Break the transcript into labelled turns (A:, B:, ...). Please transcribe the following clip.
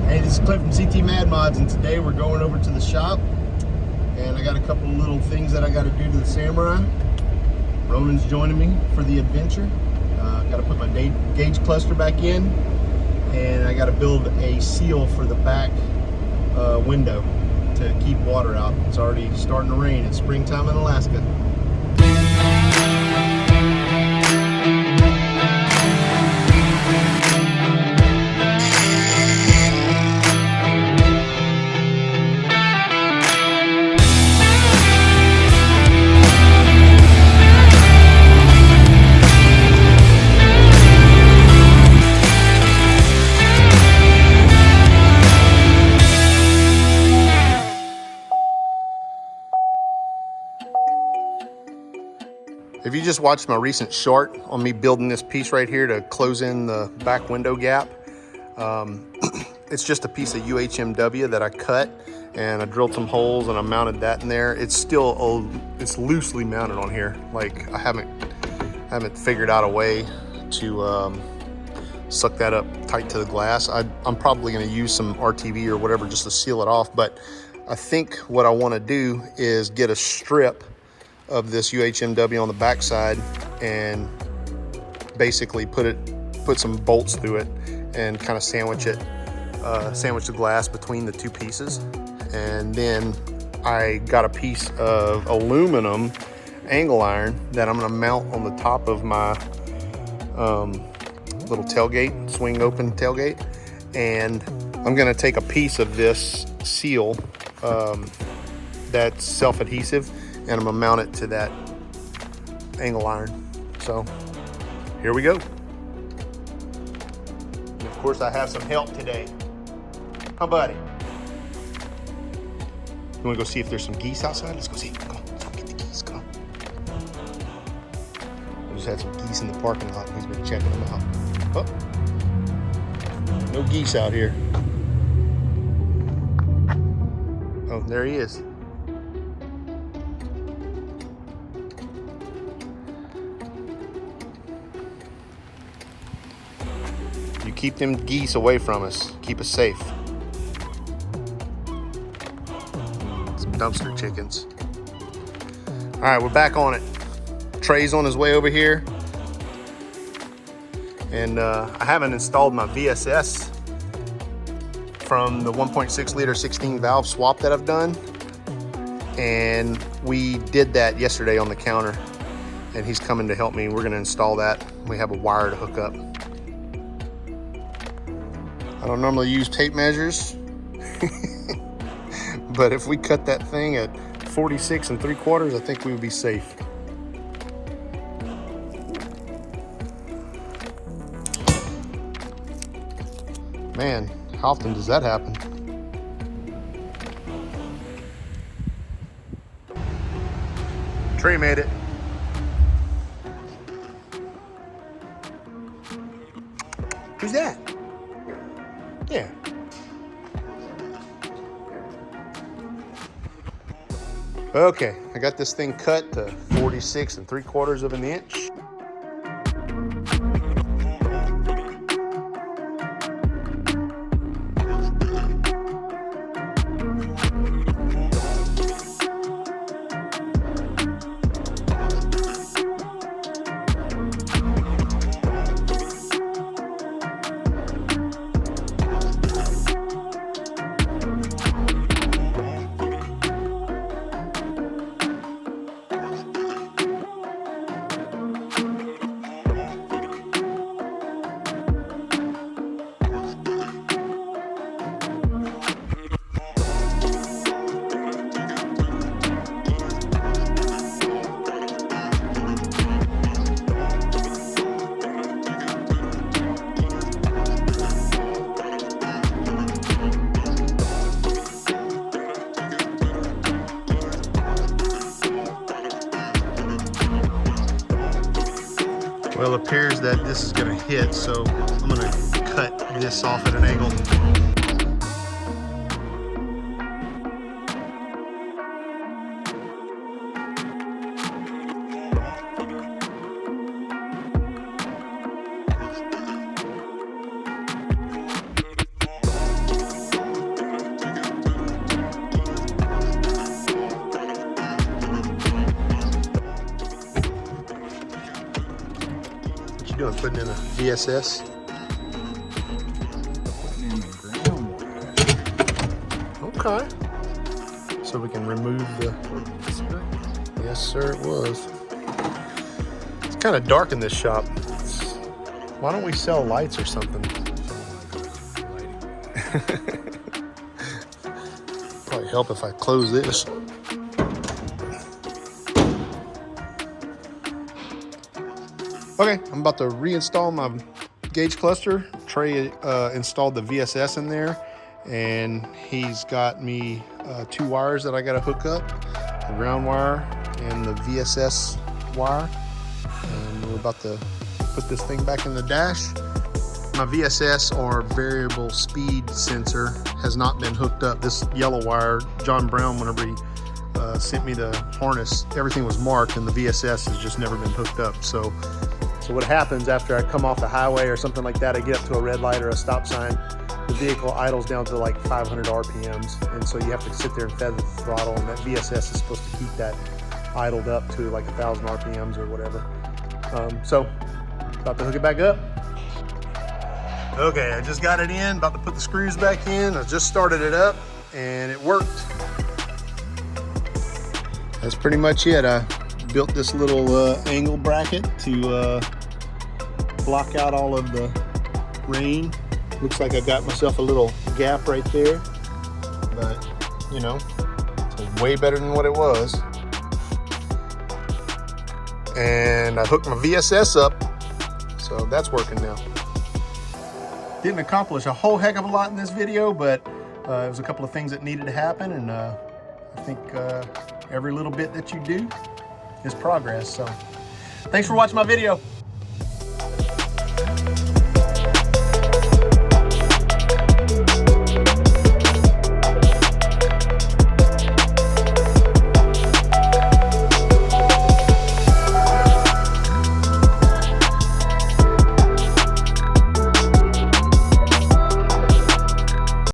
A: Hey, this is Cliff from CT Mad Mods, and today we're going over to the shop, and I got a couple of little things that I got to do to the Samurai. Ronan's joining me for the adventure. Got to put my gauge cluster back in, and I got to build a seal for the back window to keep water out. It's already starting to rain. It's springtime in Alaska. If you just watched my recent short on me building this piece right here to close in the back window gap, it's just a piece of UHMW that I cut and I drilled some holes and I mounted that in there. It's still, it's loosely mounted on here. Like I haven't figured out a way to suck that up tight to the glass. I'm probably gonna use some RTV or whatever just to seal it off, but I think what I wanna do is get a strip of this UHMW on the backside and basically put some bolts through it and kind of sandwich it, sandwich the glass between the two pieces. And then I got a piece of aluminum angle iron that I'm gonna mount on the top of my little tailgate, swing open tailgate. And I'm gonna take a piece of this seal that's self-adhesive, and I'm gonna mount it to that angle iron. So here we go. And of course I have some help today. Huh, buddy? You wanna go see if there's some geese outside? Let's go see. Come on, let's go get the geese, come on. We just had some geese in the parking lot and he's been checking them out. Oh, no geese out here. Oh, there he is. You keep them geese away from us. Keep us safe. Some dumpster chickens. All right, we're back on it. Trey's on his way over here. And I haven't installed my VSS from the 1.6 liter 16 valve swap that I've done. And we did that yesterday on the counter. And he's coming to help me. We're gonna install that. We have a wire to hook up. I don't normally use tape measures, but if we cut that thing at 46 3/4, I think we would be safe. Man, how often does that happen? Trey made it. Who's that? Yeah. Okay, I got this thing cut to 46 3/4 of an inch. Well, it appears that this is going to hit, so I'm going to cut this off at an angle. putting in a VSS. Okay. So we can remove the... Yes, sir, it was. It's kind of dark in this shop. Why don't we sell lights or something? Probably help if I close this. Okay, I'm about to reinstall my gauge cluster. Trey installed the VSS in there, and he's got me 2 wires that I got to hook up, the ground wire and the VSS wire. And we're about to put this thing back in the dash. My VSS, or variable speed sensor, has not been hooked up. This yellow wire, John Brown, whenever he sent me the harness, everything was marked, and the VSS has just never been hooked up. So what happens after I come off the highway or something like that, I get up to a red light or a stop sign, the vehicle idles down to like 500 RPMs. And so you have to sit there and feather the throttle, and that VSS is supposed to keep that idled up to like 1,000 RPMs or whatever. So about to hook it back up. Okay, I just got it in, about to put the screws back in. I just started it up and it worked. That's pretty much it. I built this little angle bracket to block out all of the rain. Looks like I got myself a little gap right there, but you know, it's way better than what it was. And I hooked my VSS up, so that's working now. Didn't accomplish a whole heck of a lot in this video, but it was a couple of things that needed to happen, and I think every little bit that you do is progress. So thanks for watching my video.